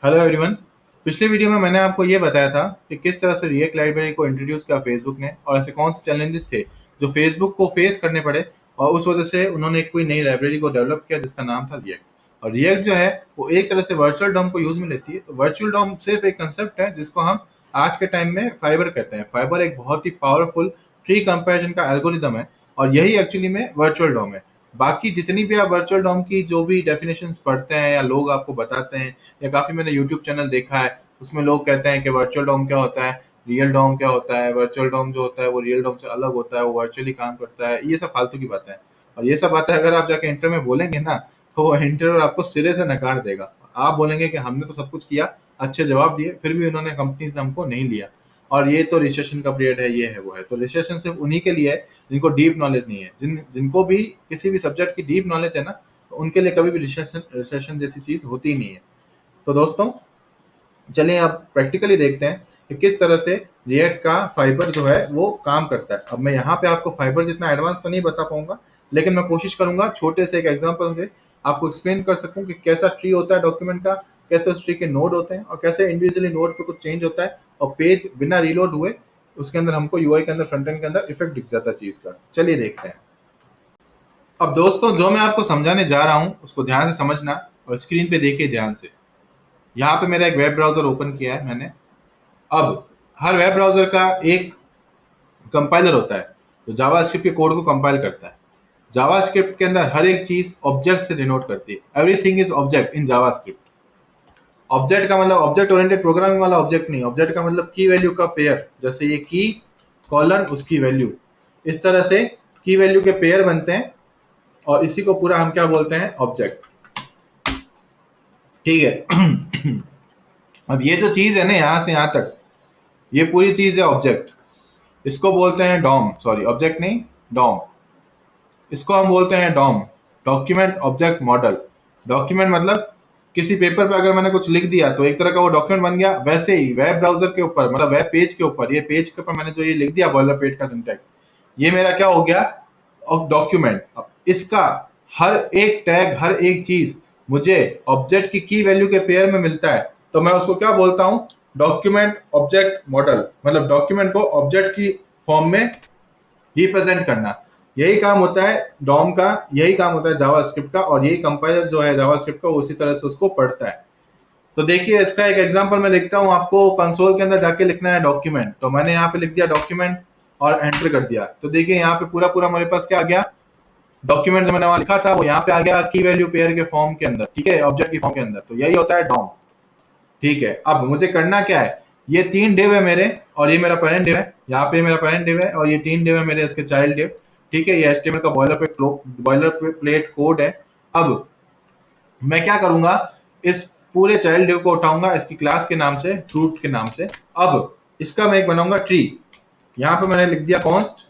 Hello everyone. पिछले video में मैंने आपको ये बताया था कि किस तरह से रिएक्ट लाइब्रेरी को इंट्रोड्यूस किया फेसबुक ने और ऐसे कौन से चैलेंजेस थे जो फेसबुक को फेस करने पड़े और उस वजह से उन्होंने एक कोई नई लाइब्रेरी को डेवलप किया जिसका नाम था रिएक्ट। और रिएक्ट जो है वो एक तरह से वर्चुअल डॉम को यूज में लेती है। तो वर्चुअल डॉम सिर्फ एक कंसेप्ट है जिसको हम आज के टाइम में फाइबर कहते हैं। फाइबर एक बहुत ही पावरफुल ट्री कंपैरिजन का एल्गोरिदम है और यही एक्चुअली में वर्चुअल डॉम है। बाकी जितनी भी आप वर्चुअल डॉम की जो भी डेफिनेशंस पढ़ते हैं या लोग आपको बताते हैं या काफ़ी मैंने यूट्यूब चैनल देखा है उसमें लोग कहते हैं कि वर्चुअल डॉम क्या होता है, रियल डॉम क्या होता है, वर्चुअल डॉम जो होता है वो रियल डॉम से अलग होता है, वो वर्चुअली काम करता है। ये सब फालतू की बातें हैं और ये सब बातें अगर आप जाके इंटरव्यू में बोलेंगे ना तो वो इंटरव्यू आपको सिरे से नकार देगा। आप बोलेंगे कि हमने तो सब कुछ किया, अच्छे जवाब दिए, फिर भी उन्होंने कंपनी से हमको नहीं लिया और ये तो रिसेशन का पीरियड है, ये है वो है। तो रिसेशन सिर्फ उन्हीं के लिए है जिनको डीप नॉलेज नहीं है। जिनको भी किसी भी सब्जेक्ट की डीप नॉलेज है ना तो उनके लिए कभी भी रिसेशन रिसेशन जैसी चीज होती ही नहीं है। तो दोस्तों चलिए अब प्रैक्टिकली देखते हैं कि किस तरह से रिएक्ट का फाइबर जो है वो काम करता है। अब मैं यहाँ पे आपको फाइबर जितना एडवांस तो नहीं बता पाऊंगा, लेकिन मैं कोशिश करूंगा छोटे से एक एग्जांपल से आपको एक्सप्लेन कर सकूं कि कैसा ट्री होता है डॉक्यूमेंट का, कैसे उस ट्री के नोड होते हैं और कैसे इंडिविजुअली नोड पे कुछ चेंज होता है और पेज बिना रीलोड हुए उसके अंदर हमको यूआई के अंदर फ्रंट एंड के अंदर इफेक्ट दिख जाता है चीज का। चलिए देखते हैं। अब दोस्तों जो मैं आपको समझाने जा रहा हूँ उसको ध्यान से समझना और स्क्रीन पे देखिए ध्यान से। यहाँ पे मेरा एक वेब ब्राउजर ओपन किया है मैंने। अब हर वेब ब्राउजर का एक कंपाइलर होता है जो जावास्क्रिप्ट के कोड को कंपाइल करता है। जावास्क्रिप्ट के अंदर हर एक चीज ऑब्जेक्ट से डिनोट करती है। Everything is object in JavaScript. Object का मतलब ऑब्जेक्ट ओरिएंटेड प्रोग्रामिंग वाला ऑब्जेक्ट नहीं, ऑब्जेक्ट का मतलब की वैल्यू का पेयर। जैसे ये की कॉलन उसकी वैल्यू, इस तरह से की वैल्यू के पेयर बनते हैं और इसी को पूरा हम क्या बोलते हैं, ऑब्जेक्ट। ठीक है। अब ये जो चीज है ना यहाँ से यहाँ तक, ये पूरी चीज है ऑब्जेक्ट। इसको बोलते हैं डॉम, सॉरी ऑब्जेक्ट नहीं, डॉम। इसको हम बोलते हैं DOM, document object model. Document मतलब किसी पेपर पे अगर मैंने कुछ लिख दिया तो एक तरह का वो डॉक्यूमेंट बन गया। वैसे ही वेब ब्राउजर के ऊपर मतलब वेब पेज के ऊपर, ये पेज के ऊपर मैंने जो ये लिख दिया बॉयलर पेट का सिंटेक्स, ये मेरा क्या हो गया, डॉक्यूमेंट। अब इसका हर एक टैग, हर एक चीज मुझे ऑब्जेक्ट की वैल्यू के पेयर में मिलता है तो मैं उसको क्या बोलता हूँ, डॉक्यूमेंट ऑब्जेक्ट मॉडल। मतलब डॉक्यूमेंट को ऑब्जेक्ट की फॉर्म में रिप्रेजेंट करना। यही काम होता है डॉम का, यही काम होता है जावास्क्रिप्ट का और यही कंपाइलर जो है जावास्क्रिप्ट का उसी तरह से उसको पढ़ता है। तो देखिए इसका एक एग्जांपल मैं लिखता हूँ, आपको कंसोल के अंदर जाके लिखना है डॉक्यूमेंट। तो मैंने यहाँ पे लिख दिया डॉक्यूमेंट और एंटर कर दिया। तो देखिए यहाँ पे पूरा पूरा मेरे पास क्या आ गया, डॉक्यूमेंट जो मैंने वहां लिखा था वो यहाँ पे आ गया की वैल्यू पेयर के फॉर्म के अंदर। ठीक है, ऑब्जेक्ट की फॉर्म के अंदर। तो यही होता है डॉम। ठीक है, अब मुझे करना क्या है, ये 3 डिव है मेरे और ये मेरा पेरेंट डिव है। यहाँ पे मेरा पेरेंट डिव है और ये 3 डिव है मेरे इसके चाइल्ड डिव। ठीक है, ये एचटीएमएल का बॉयलर प्लेट कोड है। अब मैं क्या करूंगा, इस पूरे चाइल्ड डिव को उठाऊंगा इसकी क्लास के नाम से, फ्रूट के नाम से। अब इसका मैं एक बनाऊंगा ट्री। यहाँ पे मैंने लिख दिया const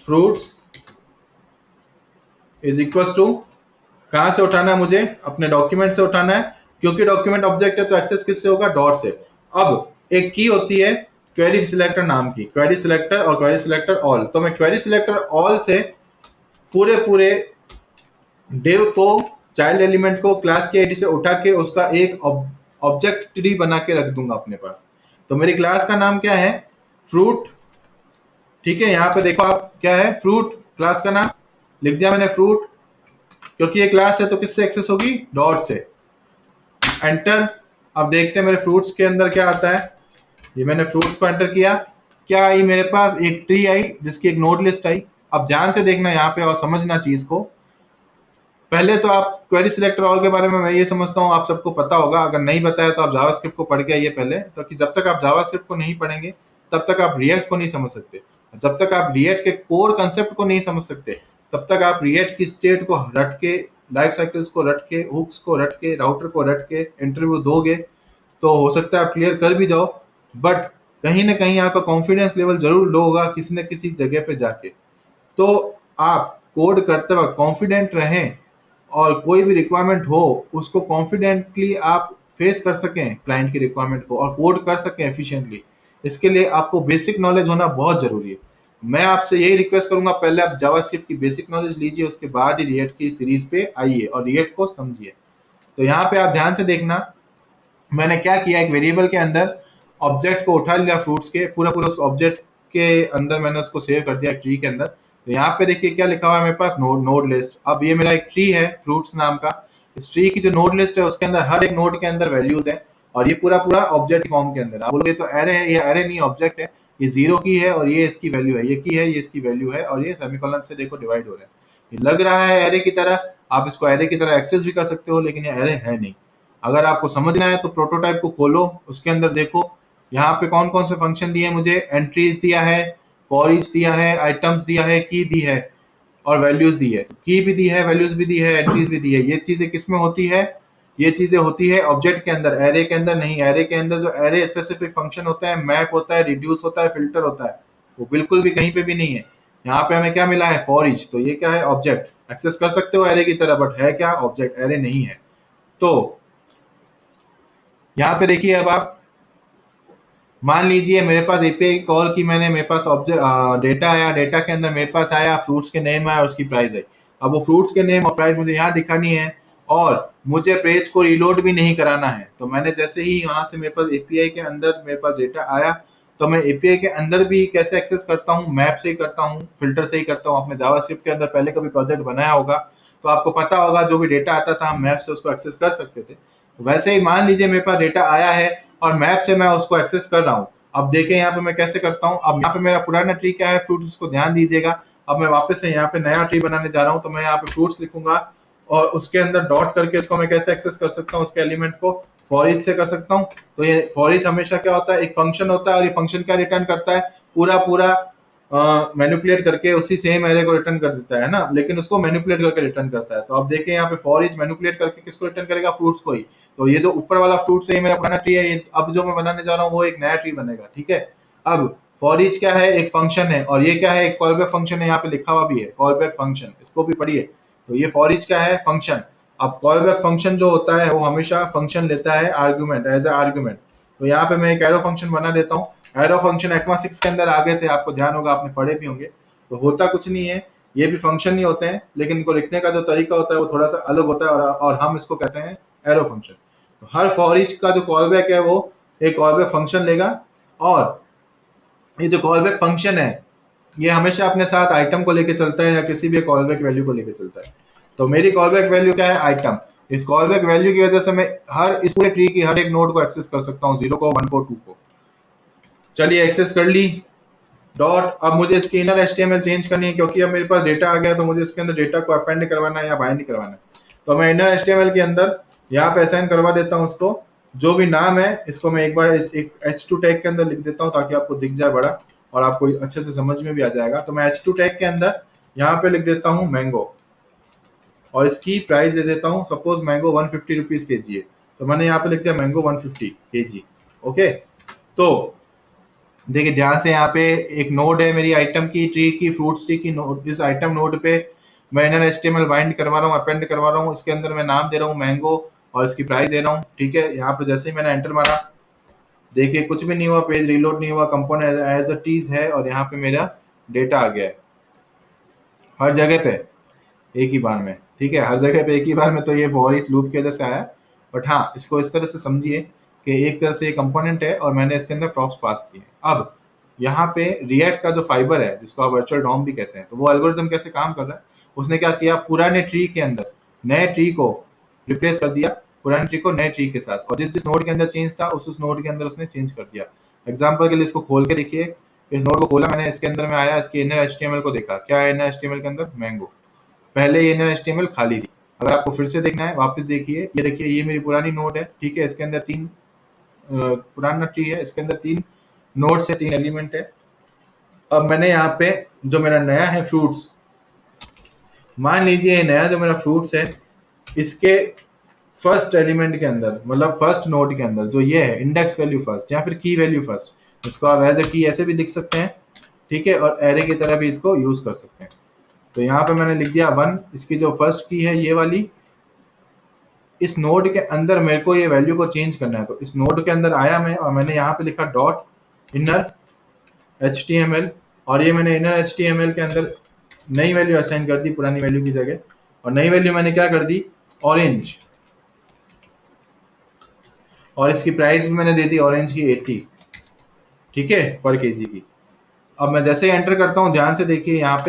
fruits is equal to, कहाँ से उठाना है मुझे, अपने डॉक्यूमेंट से उठाना है क्योंकि डॉक्यूमेंट ऑब्जेक्ट है तो एक्सेस किससे होगा, डॉट से। अब एक की होती है क्वेरी सिलेक्टर नाम की, क्वेरी सिलेक्टर और क्वेरी सिलेक्टर ऑल। तो मैं क्वेरी सिलेक्टर ऑल से पूरे पूरे डिव को, चाइल्ड एलिमेंट को क्लास की आईडी से उठा के उसका एक ऑब्जेक्ट ट्री बना के रख दूंगा अपने पास। तो मेरी क्लास का नाम क्या है, फ्रूट। ठीक है, यहाँ पे देखो आप क्या है, फ्रूट क्लास का नाम लिख दिया मैंने फ्रूट। क्योंकि ये क्लास है तो किससे एक्सेस होगी, डॉट से। एंटर। अब देखते हैं मेरे फ्रूट्स के अंदर क्या आता है। ये मैंने फ्रूट्स को एंटर किया, क्या आई मेरे पास, एक ट्री आई जिसकी एक नोड लिस्ट आई। अब ध्यान से देखना यहाँ पे और समझना चीज को। पहले तो आप क्वेरी सिलेक्टर ऑल के बारे में मैं ये समझता हूँ आप सबको पता होगा, अगर नहीं बताया तो आप जावास्क्रिप्ट को पढ़ के आइए पहले। तो कि जब तक आप जावास्क्रिप्ट को नहीं पढ़ेंगे तब तक आप रिएक्ट को नहीं समझ सकते। जब तक आप रिएक्ट के कोर कंसेप्ट को नहीं समझ सकते तब तक आप रिएक्ट की स्टेट को रट के, लाइफ साइकिल्स को रट के, हुक्स को रट के, राउटर को रट के इंटरव्यू दोगे तो हो सकता है आप क्लियर कर भी जाओ, बट कहीं ना कहीं आपका कॉन्फिडेंस लेवल जरूर लो होगा किसी न किसी जगह पे जाके। तो आप कोड करते वक्त कॉन्फिडेंट रहें और कोई भी रिक्वायरमेंट हो उसको कॉन्फिडेंटली आप फेस कर सकें क्लाइंट की रिक्वायरमेंट को और कोड कर सकें एफिशिएंटली। इसके लिए आपको बेसिक नॉलेज होना बहुत जरूरी है। मैं आपसे यही रिक्वेस्ट करूंगा, पहले आप जावास्क्रिप्ट की बेसिक नॉलेज लीजिए, उसके बाद ही रिएक्ट की सीरीज पे आइए और रिएक्ट को समझिए। तो यहाँ पे आप ध्यान से देखना, मैंने क्या किया, एक वेरिएबल के अंदर ऑब्जेक्ट को उठा लिया, फ्रूट्स के पूरा पूरा उस ऑब्जेक्ट के अंदर मैंने उसको सेव कर दिया एक ट्री के अंदर। तो यहाँ पे देखिए क्या लिखा हुआ है मेरे पास, नोड लिस्ट। अब ये मेरा एक ट्री है फ्रूट्स नाम का, इस ट्री की जो नोड लिस्ट है उसके अंदर हर एक नोड के अंदर वैल्यूज है, और ये पूरा पूरा ऑब्जेक्ट फॉर्म के अंदर। आप बोलोगे तो एरे है, ये एरे नहीं ऑब्जेक्ट है, ये 0 की है और ये इसकी वैल्यू है, ये की है, ये इसकी वैल्यू है, और ये सेमीकोलन से देखो डिवाइड हो रहा है। ये लग रहा है एरे की तरह, आप इसको एरे की तरह एक्सेस भी कर सकते हो, लेकिन ये एरे है नहीं। अगर आपको समझना है तो प्रोटोटाइप को खोलो, उसके अंदर देखो यहाँ पे कौन कौन से फंक्शन दिए हैं मुझे। एंट्रीज दिया है, फॉर ईच दिया है, आइटम्स दिया है, की दी है, और वैल्यूज दी है। की भी दी है, वैल्यूज भी दी है, एंट्रीज भी दी है। ये चीजें किस में होती है, ये चीजें होती है ऑब्जेक्ट के अंदर, एरे के अंदर नहीं। एरे के अंदर जो एरे स्पेसिफिक फंक्शन होता है, मैप होता है, रिड्यूस होता है, फिल्टर होता है, वो बिल्कुल भी कहीं पे भी नहीं है। यहाँ पे हमें क्या मिला है, फॉर ईच। तो ये क्या है, ऑब्जेक्ट। एक्सेस कर सकते हो एरे की तरह, बट है क्या, ऑब्जेक्ट, एरे नहीं है। तो यहाँ पे देखिए, अब आप मान लीजिए मेरे पास एपीआई कॉल की मैंने, मेरे पास ऑब्जेक्ट डेटा आया, डेटा के अंदर मेरे पास आया फ्रूट्स के नेम आया, उसकी प्राइस आई। अब वो फ्रूट्स के नेम और प्राइस मुझे यहाँ दिखानी है, और मुझे पेज को रीलोड भी नहीं कराना है। तो मैंने जैसे ही यहाँ से मेरे पास एपीआई के अंदर मेरे पास डेटा आया, तो मैं एपीआई के अंदर भी कैसे एक्सेस करता हूँ, मैप से ही करता हूँ, फिल्टर से ही करता हूँ। आपने जावास्क्रिप्ट के अंदर पहले कभी प्रोजेक्ट बनाया होगा तो आपको पता होगा, जो भी डेटा आता था हम मैप से उसको एक्सेस कर सकते थे। तो वैसे ही मान लीजिए मेरे पास डेटा आया है और मैप से मैं उसको एक्सेस कर रहा हूँ। अब देखें यहाँ पे मैं कैसे करता हूँ। अब यहाँ पे मेरा पुराना ट्री क्या है, फ्रूट्स, उसको ध्यान दीजिएगा। अब मैं वापस से यहाँ पे नया ट्री बनाने जा रहा हूँ, तो मैं यहाँ पे फ्रूट्स लिखूंगा, और उसके अंदर डॉट करके इसको मैं कैसे एक्सेस कर सकता हूँ, उसके एलिमेंट को फॉर ईच से कर सकता हूँ। तो ये फॉर ईच हमेशा क्या होता है, एक फंक्शन होता है, और ये फंक्शन क्या रिटर्न करता है, पूरा पूरा मैनिपुलेट करके उसी सेम एरे को रिटर्न कर देता है ना, लेकिन उसको मैनिपुलेट करके रिटर्न करता है। तो अब देखें यहाँ पे फॉर ईच मैनिपुलेट करके किसको रिटर्न करेगा, फ्रूट्स को ही। तो ये जो ऊपर वाला फ्रूट्स है ये मेरा पुराना ट्री है, ये अब जो मैं बनाने जा रहा हूँ वो एक नया ट्री बनेगा, ठीक है। अब फॉर ईच क्या है, एक फंक्शन है, और ये क्या है, एक कॉल बैक फंक्शन है, यहाँ पे लिखा हुआ भी है कॉल बैक फंक्शन, इसको भी पढ़िए। तो ये फॉर ईच क्या है, फंक्शन। अब कॉल बैक फंक्शन जो होता है वो हमेशा फंक्शन लेता है आर्ग्यूमेंट, एज ए आर्ग्यूमेंट। तो यहाँ पे मैं एक एरो फंक्शन बना देता हूँ। एरो फंक्शन एक्मा 6 के अंदर आ गए थे, आपको ध्यान होगा, आपने पढ़े भी होंगे। तो होता कुछ नहीं है, ये भी फंक्शन ही होते हैं, लेकिन इनको लिखने का जो तरीका होता है वो थोड़ा सा अलग होता है, और हम इसको कहते हैं एरो फंक्शन। तो हर फॉर ईच का जो कॉल बैक है वो एक कॉल बैक फंक्शन लेगा, और ये जो कॉल बैक फंक्शन है ये हमेशा अपने साथ आइटम को लेके चलता है, या किसी भी कॉल बैक वैल्यू को लेके चलता है। तो मेरी कॉल बैक वैल्यू क्या है, आइटम। इस कॉल बैक वैल्यू की वजह से मैं हर इस पूरे ट्री की हर एक नोड को एक्सेस कर सकता हूँ, 0 को, 1 को, 2 को। चलिए एक्सेस कर ली, डॉट। अब मुझे इसकी इनर एचटीएमएल चेंज करनी है, क्योंकि अब मेरे पास डेटा आ गया, तो मुझे इसके अंदर डेटा को अपेंड करवाना है या बाइंड करवाना है। तो मैं इनर एचटीएमएल के अंदर यहाँ पे असाइन करवा देता हूँ उसको, जो भी नाम है इसको मैं एक बार इस एक H2 टैग के अंदर लिख देता हूँ, ताकि आपको दिख जाए बड़ा और आपको अच्छे से समझ में भी आ जाएगा। तो मैं H2 टैग के अंदर यहाँ पे लिख देता हूँ मैंगो, और इसकी प्राइस दे देता हूँ, सपोज मैंगो 150 रुपीज के जी है, तो मैंने यहाँ पे लिख दिया मैंगो 150 के जी। ओके, तो देखिए ध्यान से, यहाँ पे एक नोड है मेरी आइटम की, ट्री की, फ्रूट्स ट्री की नोड। इस आइटम नोड पे मैं इनर एचटीएमएल बाइंड करवा रहा हूँ, अपेंड करवा रहा हूँ। इसके अंदर मैं नाम दे रहा हूँ मैंगो, और इसकी प्राइस दे रहा हूँ, ठीक है। यहाँ पे जैसे ही मैंने एंटर मारा, देखिए कुछ भी नहीं हुआ, पेज रीलोड नहीं हुआ, कंपोनेंट एज अ टीज है, और यहाँ पे मेरा डेटा आ गया है हर जगह पे एक ही बार में, ठीक है, हर जगह पे एक ही बार में। तो ये फॉर ईच लूप की वजह से आया। बट हाँ, इसको इस तरह से समझिए कि एक तरह से ये कंपोनेंट है, और मैंने इसके अंदर प्रॉप्स पास किए। अब यहाँ पे रिएक्ट का जो फाइबर है, जिसको आप वर्चुअल डॉम भी कहते हैं, तो वो एल्गोरिथम कैसे काम कर रहा है, उसने क्या किया, पुराने ट्री के अंदर नए ट्री को रिप्लेस कर दिया, पुराने ट्री को नए ट्री के साथ, और जिस जिस नोड के अंदर चेंज था उस नोड के अंदर उसने चेंज कर दिया। एग्जाम्पल के लिए इसको खोल के देखिए, इस नोड को खोला मैंने, इसके अंदर में आया, इसके इनर एचटीएमएल को देखा, क्या है इनर एचटीएमएल के अंदर, मैंगो। पहले ये इनर एचटीएमएल खाली थी। अगर आपको फिर से देखना है, वापस देखिए, ये देखिए, ये मेरी पुरानी नोड है, ठीक है। इसके अंदर तीन पुराना ट्री है, इसके अंदर 3 नोड्स है, 3 एलिमेंट है। अब मैंने यहाँ पे जो मेरा नया है फ्रूट्स, मान लीजिए ये नया जो मेरा फ्रूट्स है, इसके फर्स्ट एलिमेंट के अंदर, मतलब फर्स्ट नोड के अंदर जो ये है, इंडेक्स वैल्यू फर्स्ट या फिर की वैल्यू फर्स्ट, इसको आप एज ए की ऐसे भी लिख सकते हैं, ठीक है, और एरे की तरह भी इसको यूज कर सकते हैं। तो यहाँ पे मैंने लिख दिया 1, इसकी जो फर्स्ट की है ये वाली। इस नोड के अंदर मेरे को ये वैल्यू को चेंज करना है, तो इस नोड के अंदर आया मैं, और मैंने यहाँ पे लिखा डॉट इनर HTML, और ये मैंने इनर HTML के अंदर नई वैल्यू असाइन कर दी पुरानी वैल्यू की जगह। और नई वैल्यू मैंने क्या कर दी, ऑरेंज, और इसकी प्राइस भी मैंने दे दी ऑरेंज की 80, ठीक है, पर केजी की। अब मैं जैसे ही एंटर करता हूँ, ध्यान से देखिए यहाँ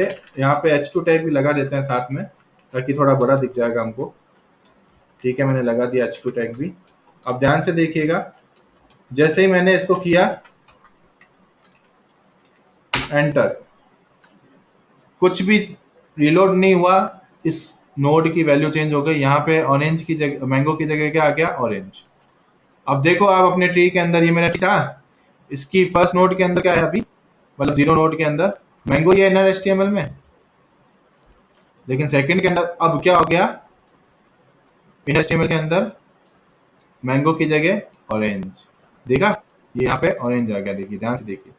पे H2 टैग भी लगा देते हैं साथ में, ताकि थोड़ा बड़ा दिख जाएगा हमको। ठीक है, मैंने लगा दिया H2 टैग भी। अब ध्यान से देखिएगा, जैसे ही मैंने इसको किया एंटर, कुछ भी रिलोड नहीं हुआ, इस नोड की वैल्यू चेंज हो गई। यहाँ पे ऑरेंज की जगह, मैंगो की जगह क्या आ गया, ऑरेंज। अब देखो आप अपने ट्री के अंदर, ये मेरा ट्री था, इसकी फर्स्ट नोड के अंदर क्या है अभी, मतलब 0 नोड के अंदर मैंगो ही है इनर एचटीएमएल में, लेकिन सेकंड के अंदर अब क्या हो गया, इनर एचटीएमएल के अंदर मैंगो की जगह ऑरेंज। देखा, ये यहाँ पे ऑरेंज आ गया, देखिए ध्यान से देखिए।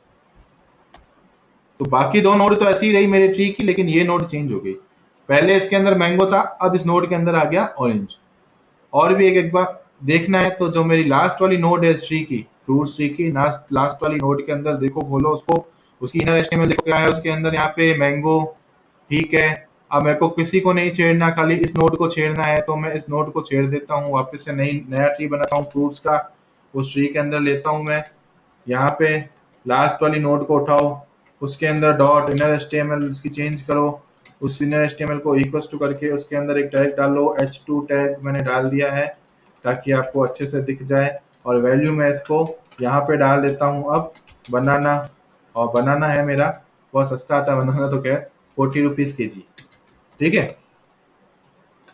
तो बाकी दो नोड तो ऐसी ही रही मेरे ट्री की, लेकिन ये नोड चेंज हो गई। पहले इसके अंदर मैंगो था, अब इस नोड के अंदर आ गया ऑरेंज। और भी एक बार देखना है तो जो मेरी लास्ट वाली नोड है इस ट्री की, फ्रूट ट्री की लास्ट वाली नोड के अंदर देखो, खोलो उसको, उसकी इनर एचटीएमएल देखो क्या है उसके अंदर, यहाँ पे मैंगो। ठीक है, अब मेरे को किसी को नहीं छेड़ना, खाली इस नोड को छेड़ना है, तो मैं इस नोड को छेड़ देता हूँ, वापस से नया ट्री बनाता हूँ फ्रूट्स का। उस ट्री के अंदर लेता हूँ मैं, यहाँ पे लास्ट वाली नोड को उठाओ, उसके अंदर डॉट इनर एचटीएमएल इसकी चेंज करो, उस इनर एचटीएमएल को इक्वल्स टू करके उसके अंदर एक टैग डालो, H2 टैग मैंने डाल दिया है ताकि आपको अच्छे से दिख जाए। और वैल्यू मैं इसको यहाँ पे डाल देता हूँ अब, बनाना। और बनाना है मेरा, बहुत सस्ता आता है बनाना तो, खैर 40 रुपीज़ के जी। ठीक है,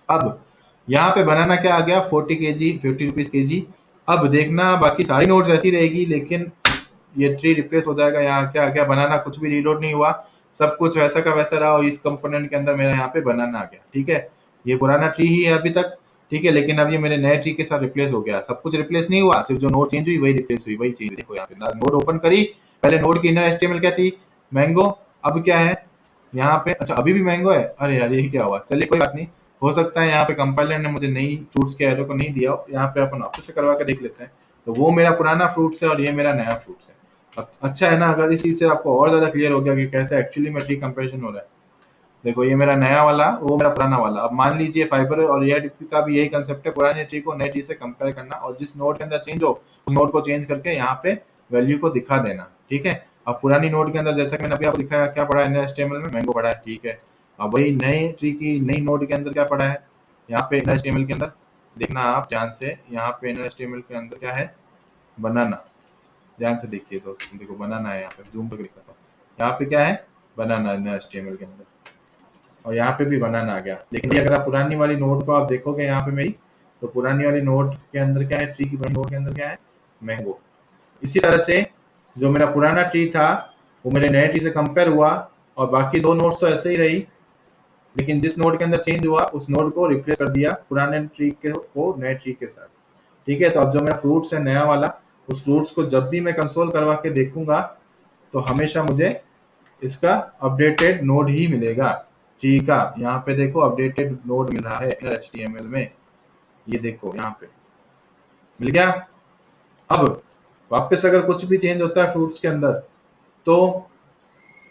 अब यहाँ पे बनाना क्या आ गया, 40 के जी, 50 रुपीज़ के जी। अब देखना बाकी सारी नोट्स ऐसी रहेगी, लेकिन ये ट्री रिप्लेस हो जाएगा। यहाँ क्या आ गया, बनाना, कुछ भी रीलोड नहीं हुआ, सब कुछ वैसा का वैसा रहा, और इस कंपोनेंट के अंदर मेरा यहाँ पे बनाना आ गया। ठीक है, ये पुराना ट्री ही है अभी तक, ठीक है, लेकिन अब ये मेरे नए ट्री के साथ रिप्लेस हो गया। सब कुछ रिप्लेस नहीं हुआ, सिर्फ जो नोड चेंज हुई वही रिप्लेस हुई, वही चीज देखो यहाँ पे। नोड ओपन करी, पहले नोड की इनर एचटीएमएल क्या थी, मैंगो, अब क्या है यहाँ पे, अच्छा अभी भी मैंगो है, अरे यार ये क्या हुआ, चलिए कोई बात नहीं, हो सकता है यहाँ पे कंपाइलर ने मुझे नई फ्रूट्स के एरो को नहीं दिया हो, यहाँ पे अपन वापस से करवा के देख लेते हैं। तो वो मेरा पुराना फ्रूट्स है और ये मेरा नया फ्रूट्स है। अच्छा है ना, अगर इस चीज से आपको और ज्यादा क्लियर हो गया कि कैसे एक्चुअली में ट्री कंपैरिजन हो रहा है। देखो ये मेरा नया वाला, वो मेरा पुराना वाला। अब मान लीजिए फाइबर और एआरडीपी का भी यही कंसेप्ट है, पुराने ट्री को नए ट्री से कंपेयर करना, और जिस नोड के अंदर चेंज हो उस नोड को चेंज करके यहाँ पे वैल्यू को दिखा देना। ठीक है, अब पुरानी नोड के अंदर जैसा कि मैंने अभी आपको दिखाया, क्या पड़ा है HTML में, मैंगो पड़ा है। ठीक है, अब वही नए ट्री की नई नोड के अंदर क्या पड़ा है, यहाँ पे HTML के अंदर देखना आप ध्यान से, यहाँ पे HTML के अंदर क्या है, बनाना। ध्यान से देखिए दोस्तों, देखो बनाना है, यहाँ पे जूम करके दिखाता हूँ, यहाँ पे क्या है, बनाना है HTML के अंदर, और यहाँ पे भी बनाना आ गया। लेकिन ये अगर आप पुरानी वाली नोट को आप देखोगे यहाँ पे मेरी, तो पुरानी वाली नोट के अंदर क्या है, ट्री की पुरानी नोट के अंदर क्या है, मैंगो। इसी तरह से जो मेरा पुराना ट्री था वो मेरे नए ट्री से कंपेयर हुआ, और बाकी दो नोट्स तो ऐसे ही रही, लेकिन जिस नोड के अंदर चेंज हुआ उस नोड को रिप्लेस कर दिया पुराने ट्री के को नए ट्री के साथ। ठीक है, तो अब जो मेरा फ्रूट्स है नया वाला, उस फ्रूट्स को जब भी मैं कंसोल करवा के देखूंगा तो हमेशा मुझे इसका अपडेटेड नोड ही मिलेगा। ट्री का यहाँ पे देखो अपडेटेड नोड मिल रहा है HTML में, ये देखो यहाँ पे मिल गया। अब वापस अगर कुछ भी चेंज होता है फ्रूट्स के अंदर तो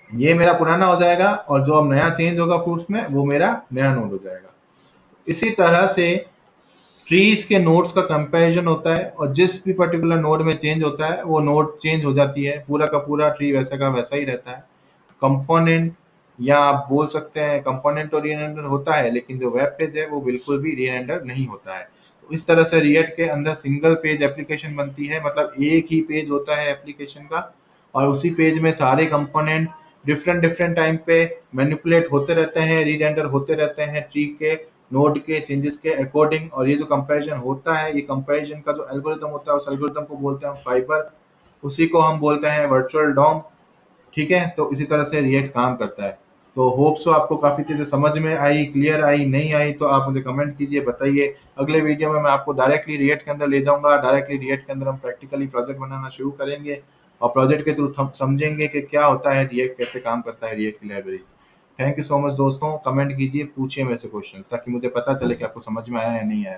ये मेरा पुराना हो जाएगा, और जो अब नया चेंज होगा फ्रूट्स में वो मेरा नया नोड हो जाएगा। इसी तरह से ट्रीज के नोड्स का कंपैरिजन होता है, और जिस भी पर्टिकुलर नोड में चेंज होता है वो नोड चेंज हो जाती है, पूरा का पूरा ट्री वैसा का वैसा ही रहता है। कंपोनेंट, या आप बोल सकते हैं कंपोनेंट तो रीरेंडर होता है, लेकिन जो वेब पेज है वो बिल्कुल भी रीरेंडर नहीं होता है। तो इस तरह से रिएक्ट के अंदर सिंगल पेज एप्लीकेशन बनती है, मतलब एक ही पेज होता है एप्लीकेशन का, और उसी पेज में सारे कंपोनेंट डिफरेंट डिफरेंट टाइम पे मैनिपुलेट होते रहते हैं, रीरेंडर होते रहते हैं ट्री के नोड के चेंजेस के अकॉर्डिंग। और ये जो कंपैरिजन होता है, ये कंपैरिजन का जो एल्गोरिदम होता है उस एल्गोरिदम को बोलते हैं फाइबर, उसी को हम बोलते हैं वर्चुअल डॉम। ठीक है, तो इसी तरह से रिएक्ट काम करता है। तो होप सो आपको काफ़ी चीज़ें समझ में आई, क्लियर आई, नहीं आई तो आप मुझे कमेंट कीजिए, बताइए। अगले वीडियो में मैं आपको डायरेक्टली रिएक्ट के अंदर ले जाऊंगा, डायरेक्टली रिएक्ट के अंदर हम प्रैक्टिकली प्रोजेक्ट बनाना शुरू करेंगे, और प्रोजेक्ट के थ्रू समझेंगे कि क्या होता है रिएक्ट, कैसे काम करता है रिएक्ट की library. Thank you so much दोस्तों, कमेंट कीजिए, पूछिए मेरे से क्वेश्चन, ताकि मुझे पता चले कि आपको समझ में आया या नहीं आया।